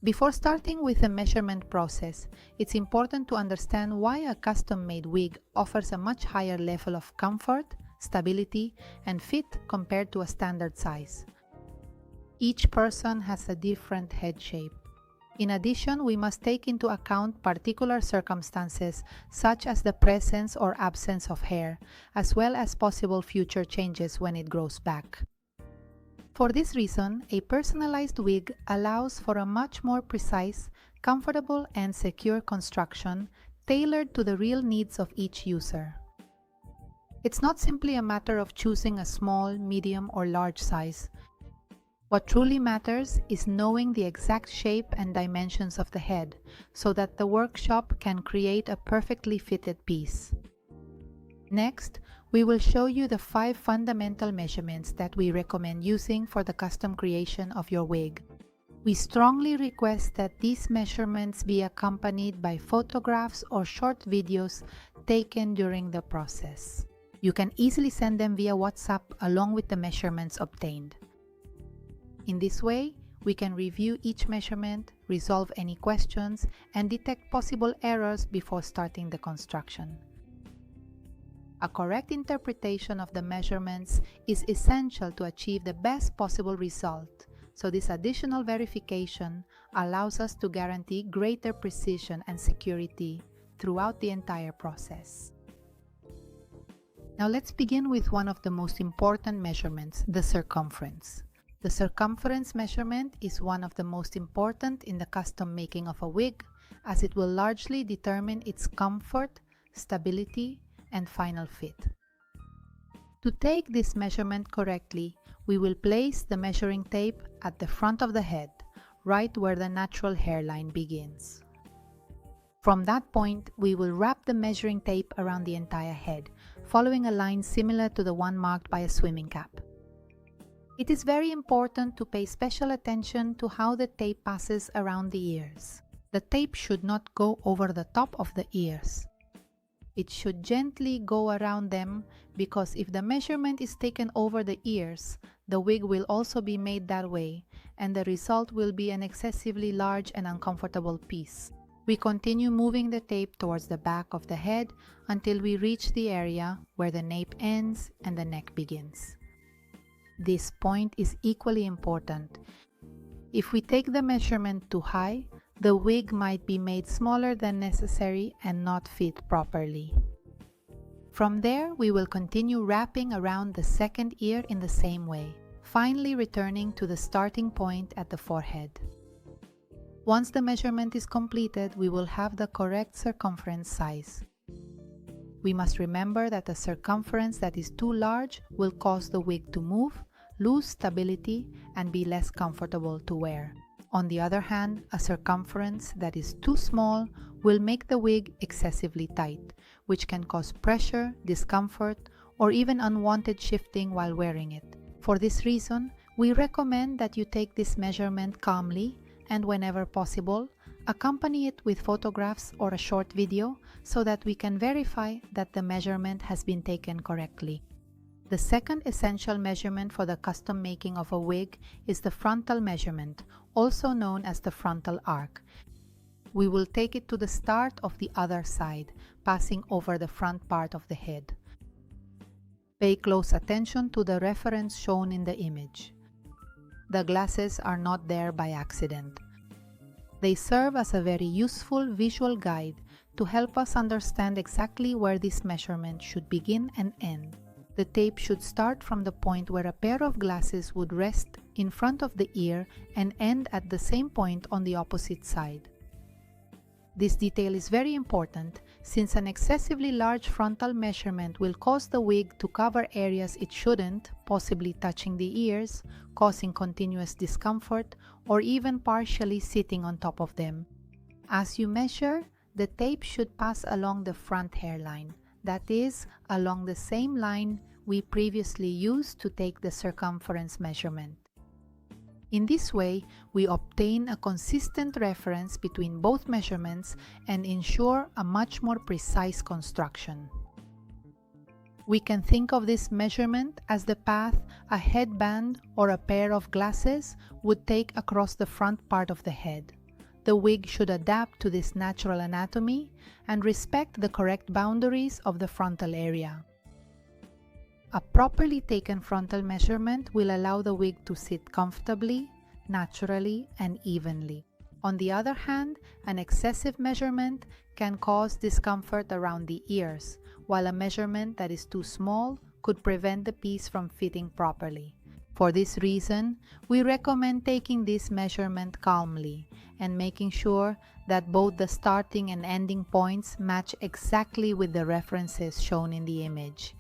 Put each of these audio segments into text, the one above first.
Before starting with the measurement process, it's important to understand why a custom-made wig offers a much higher level of comfort, stability, and fit compared to a standard size. Each person has a different head shape. In addition, we must take into account particular circumstances such as the presence or absence of hair, as well as possible future changes when it grows back. For this reason, a personalized wig allows for a much more precise, comfortable, and secure construction tailored to the real needs of each user. It's not simply a matter of choosing a small, medium, or large size. What truly matters is knowing the exact shape and dimensions of the head so that the workshop can create a perfectly fitted piece. Next, we will show you the 5 fundamental measurements that we recommend using for the custom creation of your wig. We strongly request that these measurements be accompanied by photographs or short videos taken during the process. You can easily send them via WhatsApp along with the measurements obtained. In this way, we can review each measurement, resolve any questions, and detect possible errors before starting the construction. A correct interpretation of the measurements is essential to achieve the best possible result, so this additional verification allows us to guarantee greater precision and security throughout the entire process. Now let's begin with one of the most important measurements, the circumference. The circumference measurement is one of the most important in the custom making of a wig, as it will largely determine its comfort, stability, and final fit. To take this measurement correctly, we will place the measuring tape at the front of the head, right where the natural hairline begins. From that point, we will wrap the measuring tape around the entire head, following a line similar to the one marked by a swimming cap. It is very important to pay special attention to how the tape passes around the ears. The tape should not go over the top of the ears. It should gently go around them because if the measurement is taken over the ears, the wig will also be made that way, and the result will be an excessively large and uncomfortable piece. We continue moving the tape towards the back of the head until we reach the area where the nape ends and the neck begins. This point is equally important. If we take the measurement too high, the wig might be made smaller than necessary and not fit properly. From there, we will continue wrapping around the second ear in the same way, finally returning to the starting point at the forehead. Once the measurement is completed, we will have the correct circumference size. We must remember that a circumference that is too large will cause the wig to move, lose stability, and be less comfortable to wear. On the other hand, a circumference that is too small will make the wig excessively tight, which can cause pressure, discomfort, or even unwanted shifting while wearing it. For this reason, we recommend that you take this measurement calmly and whenever possible, accompany it with photographs or a short video so that we can verify that the measurement has been taken correctly. The second essential measurement for the custom making of a wig is the frontal measurement, also known as the frontal arc. We will take it to the start of the other side, passing over the front part of the head. Pay close attention to the reference shown in the image. The glasses are not there by accident. They serve as a very useful visual guide to help us understand exactly where this measurement should begin and end. The tape should start from the point where a pair of glasses would rest in front of the ear and end at the same point on the opposite side. This detail is very important since an excessively large frontal measurement will cause the wig to cover areas it shouldn't, possibly touching the ears, causing continuous discomfort, or even partially sitting on top of them. As you measure, the tape should pass along the front hairline, that is, along the same line we previously used to take the circumference measurement. In this way, we obtain a consistent reference between both measurements and ensure a much more precise construction. We can think of this measurement as the path a headband or a pair of glasses would take across the front part of the head. the wig should adapt to this natural anatomy and respect the correct boundaries of the frontal area. A properly taken frontal measurement will allow the wig to sit comfortably, naturally, and evenly. On the other hand, an excessive measurement can cause discomfort around the ears, while a measurement that is too small could prevent the piece from fitting properly. For this reason, we recommend taking this measurement calmly and making sure that both the starting and ending points match exactly with the references shown in the image.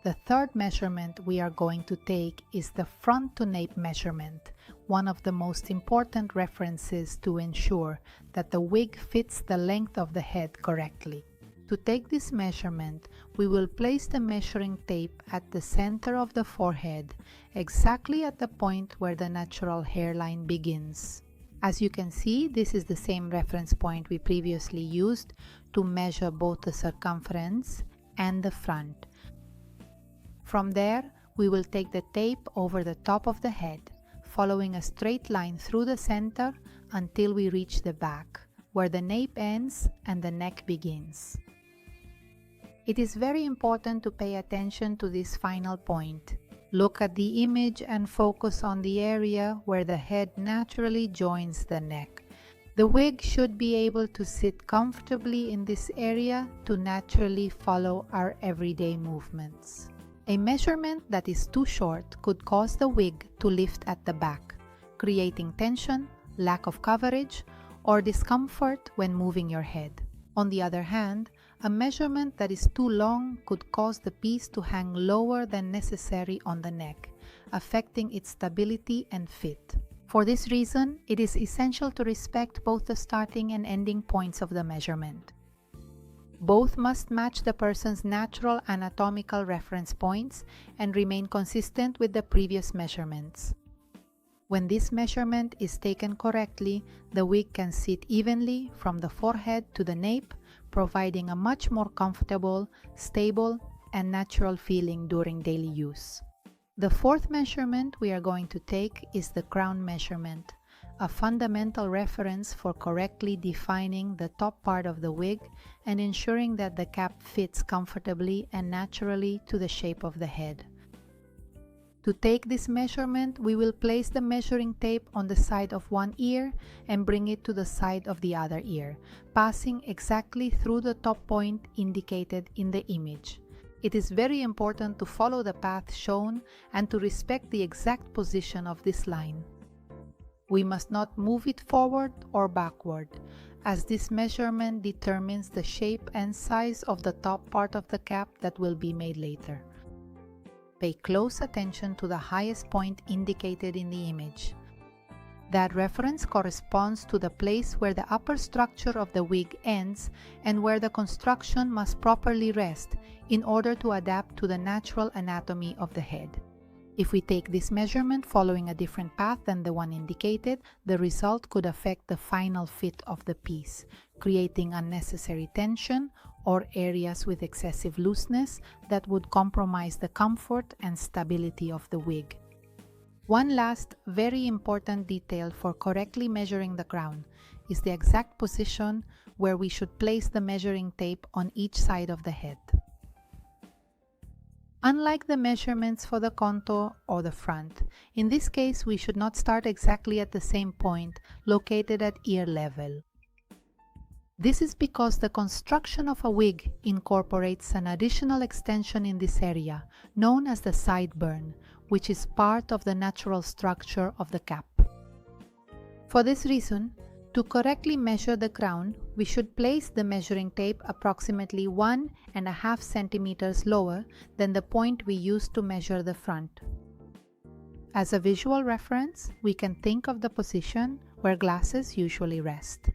The third measurement we are going to take is the front to nape measurement, one of the most important references to ensure that the wig fits the length of the head correctly. To take this measurement, we will place the measuring tape at the center of the forehead, exactly at the point where the natural hairline begins. As you can see, this is the same reference point we previously used to measure both the circumference and the front. From there, we will take the tape over the top of the head, following a straight line through the center until we reach the back, where the nape ends and the neck begins. It is very important to pay attention to this final point. Look at the image and focus on the area where the head naturally joins the neck. The wig should be able to sit comfortably in this area to naturally follow our everyday movements. A measurement that is too short could cause the wig to lift at the back, creating tension, lack of coverage, or discomfort when moving your head. On the other hand, a measurement that is too long could cause the piece to hang lower than necessary on the neck, affecting its stability and fit. For this reason, it is essential to respect both the starting and ending points of the measurement. Both must match the person's natural anatomical reference points and remain consistent with the previous measurements. When this measurement is taken correctly, the wig can sit evenly from the forehead to the nape, providing a much more comfortable, stable, and natural feeling during daily use. The fourth measurement we are going to take is the crown measurement, a fundamental reference for correctly defining the top part of the wig and ensuring that the cap fits comfortably and naturally to the shape of the head. To take this measurement, we will place the measuring tape on the side of one ear and bring it to the side of the other ear, passing exactly through the top point indicated in the image. It is very important to follow the path shown and to respect the exact position of this line. We must not move it forward or backward, as this measurement determines the shape and size of the top part of the cap that will be made later. Pay close attention to the highest point indicated in the image. That reference corresponds to the place where the upper structure of the wig ends and where the construction must properly rest in order to adapt to the natural anatomy of the head. If we take this measurement following a different path than the one indicated, the result could affect the final fit of the piece, creating unnecessary tension or areas with excessive looseness that would compromise the comfort and stability of the wig. One last, very important detail for correctly measuring the crown is the exact position where we should place the measuring tape on each side of the head. Unlike the measurements for the contour or the front, in this case we should not start exactly at the same point located at ear level. This is because the construction of a wig incorporates an additional extension in this area, known as the sideburn, which is part of the natural structure of the cap. For this reason, to correctly measure the crown, we should place the measuring tape approximately 1.5 centimeters lower than the point we used to measure the front. As a visual reference, we can think of the position where glasses usually rest.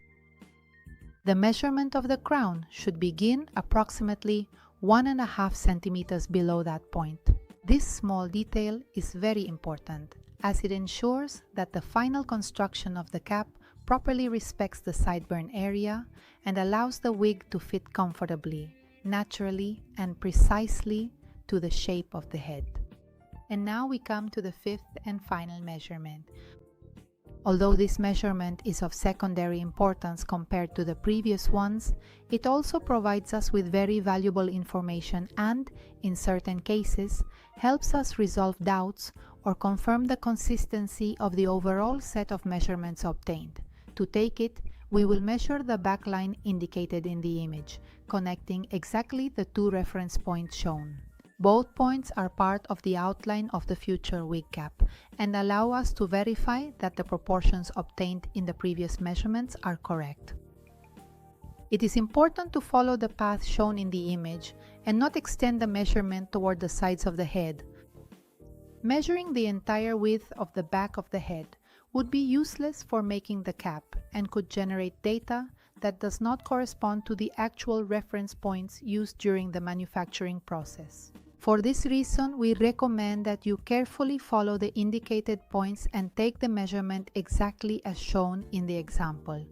The measurement of the crown should begin approximately 1.5 centimeters below that point. This small detail is very important, as it ensures that the final construction of the cap properly respects the sideburn area and allows the wig to fit comfortably, naturally, and precisely to the shape of the head. And now we come to the fifth and final measurement. Although this measurement is of secondary importance compared to the previous ones, it also provides us with very valuable information and, in certain cases, helps us resolve doubts or confirm the consistency of the overall set of measurements obtained. To take it, we will measure the back line indicated in the image, connecting exactly the two reference points shown. Both points are part of the outline of the future wig cap and allow us to verify that the proportions obtained in the previous measurements are correct. It is important to follow the path shown in the image and not extend the measurement toward the sides of the head. Measuring the entire width of the back of the head would be useless for making the cap and could generate data that does not correspond to the actual reference points used during the manufacturing process. For this reason, we recommend that you carefully follow the indicated points and take the measurement exactly as shown in the example.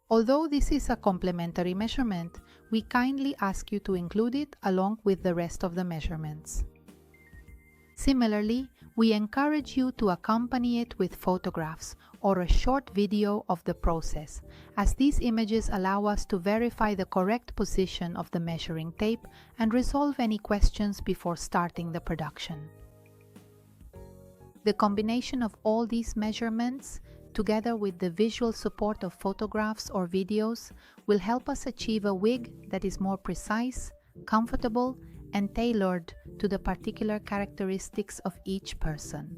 Although this is a complementary measurement, we kindly ask you to include it along with the rest of the measurements. Similarly, we encourage you to accompany it with photographs or a short video of the process, as these images allow us to verify the correct position of the measuring tape and resolve any questions before starting the production. The combination of all these measurements, together with the visual support of photographs or videos, will help us achieve a wig that is more precise, comfortable, and tailored to the particular characteristics of each person.